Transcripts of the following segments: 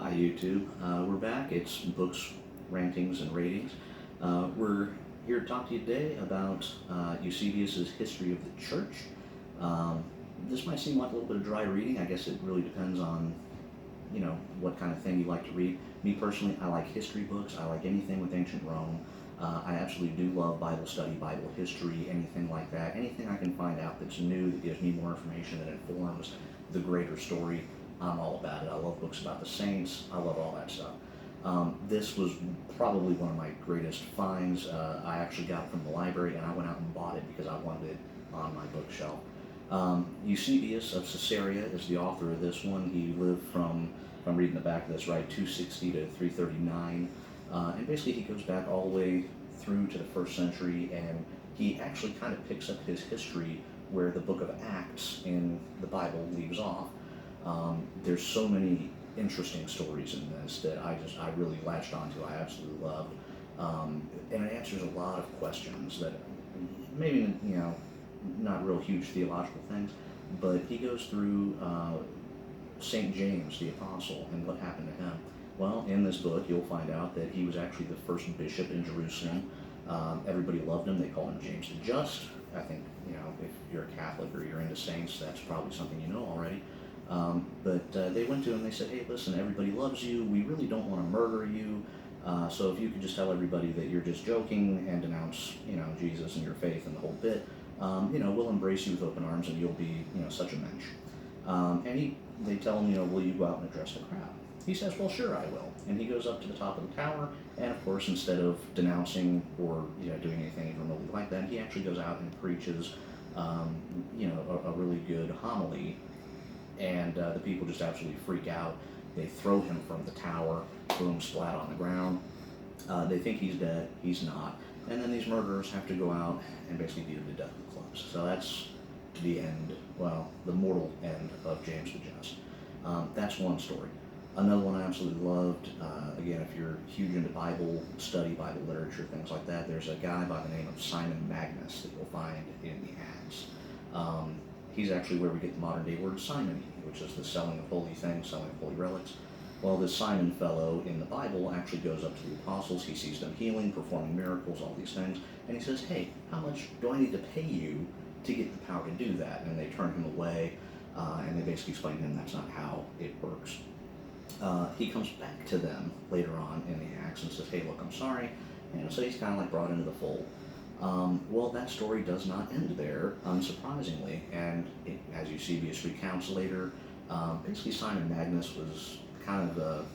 Hi YouTube. We're back. It's Books, Rantings, and Ratings. We're here to talk to you today about Eusebius's History of the Church. This might seem like a little bit of dry reading. I guess it really depends on, what kind of thing you like to read. Me personally, I like history books. I like anything with ancient Rome. I absolutely do love Bible study, Bible history, anything like that. Anything I can find out that's new, that gives me more information, that informs the greater story. I'm all about it. I love books about the saints. I love all that stuff. This was probably one of my greatest finds. I actually got it from the library and I went out and bought it because I wanted it on my bookshelf. Eusebius of Caesarea is the author of this one. He lived from, if I'm reading the back of this right, 260 to 339. And basically he goes back all the way through to the first century, and he actually kind of picks up his history where the book of Acts in the Bible leaves off. There's so many interesting stories in this that I really latched onto. I absolutely loved, and it answers a lot of questions that maybe not real huge theological things, but he goes through Saint James the Apostle and what happened to him. Well, in this book, you'll find out that he was actually the first bishop in Jerusalem. Everybody loved him. They called him James the Just. I think, if you're a Catholic or you're into saints, that's probably something you know already. But they went to him and they said, hey, listen, everybody loves you. We really don't want to murder you. So if you could just tell everybody that you're just joking and denounce, Jesus and your faith and the whole bit, we'll embrace you with open arms and you'll be, such a mensch. And they tell him, will you go out and address the crowd? He says, well, sure, I will. And he goes up to the top of the tower, and of course, instead of denouncing or doing anything even remotely like that, he actually goes out and preaches, a really good homily, and the people just absolutely freak out. They throw him from the tower, boom, splat on the ground. They think he's dead. He's not. And then these murderers have to go out and basically beat him to death with clubs. So that's the end, the mortal end of James the Just. That's one story. Another one I absolutely loved, again, if you're huge into Bible study, Bible literature, things like that, there's a guy by the name of Simon Magus that you'll find in the Acts. He's actually where we get the modern day word simony, which is the selling of holy things, selling of holy relics. Well, this Simon fellow in the Bible actually goes up to the apostles. He sees them healing, performing miracles, all these things, and he says, hey, how much do I need to pay you to get the power to do that? And they turn him away, and they basically explain to him that's not how it works. He comes back to them later on in the Acts and says, hey, look, I'm sorry. So he's kind of like brought into the fold. Well, that story does not end there, unsurprisingly, and as Eusebius recounts later, basically Simon Magus was kind of a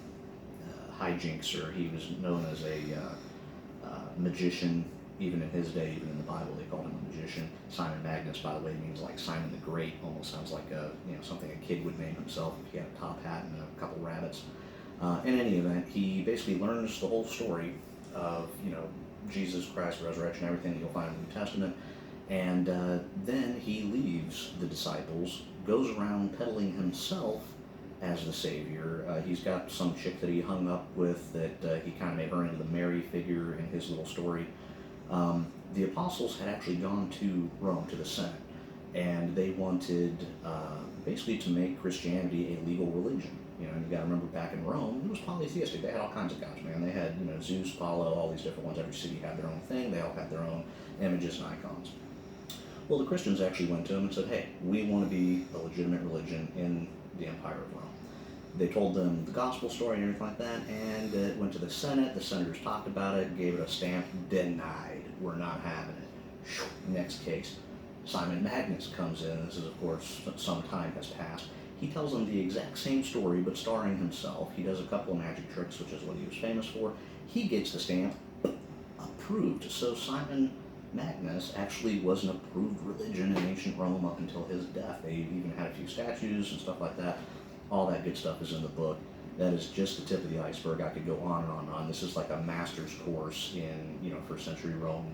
hijinxer. He was known as a magician, even in his day, even in the Bible, they called him a magician. Simon Magus, by the way, means like Simon the Great, almost sounds like something a kid would name himself if he had a top hat and a couple rabbits. In any event, he basically learns the whole story of, Jesus Christ, resurrection, everything that you'll find in the New Testament, and then he leaves the disciples, goes around peddling himself as the Savior. He's got some chick that he hung up with that he kind of made her into the Mary figure in his little story. The apostles had actually gone to Rome, to the Senate, and they wanted basically to make Christianity a legal religion. You got to remember back in Rome, it was polytheistic. They had all kinds of gods, man. They had, Zeus, Apollo, all these different ones. Every city had their own thing. They all had their own images and icons. Well, the Christians actually went to them and said, hey, we want to be a legitimate religion in the Empire of Rome. They told them the gospel story and everything like that, and it went to the Senate. The senators talked about it, gave it a stamp, denied. We're not having it. Next case. Simon Magus comes in. This is, of course, some time has passed. He tells them the exact same story, but starring himself. He does a couple of magic tricks, which is what he was famous for. He gets the stamp, approved. So Simon Magus actually was an approved religion in ancient Rome up until his death. They even had a few statues and stuff like that. All that good stuff is in the book. That is just the tip of the iceberg. I could go on and on and on. This is like a master's course in, first century Rome,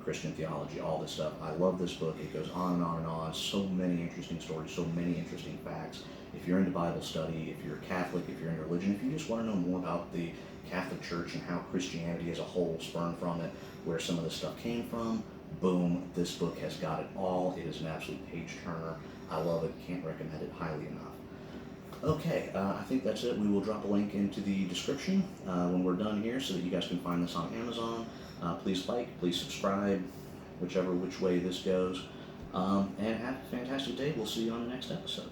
Christian theology, all this stuff. I love this book. It goes on and on and on. So many interesting stories, so many interesting facts. If you're into Bible study, if you're a Catholic, if you're into religion, if you just want to know more about the Catholic Church and how Christianity as a whole spurned from it, where some of this stuff came from, boom, this book has got it all. It is an absolute page turner. I love it. Can't recommend it highly enough. Okay, I think that's it. We will drop a link into the description when we're done here so that you guys can find this on Amazon. Please like, please subscribe, which way this goes. And have a fantastic day. We'll see you on the next episode.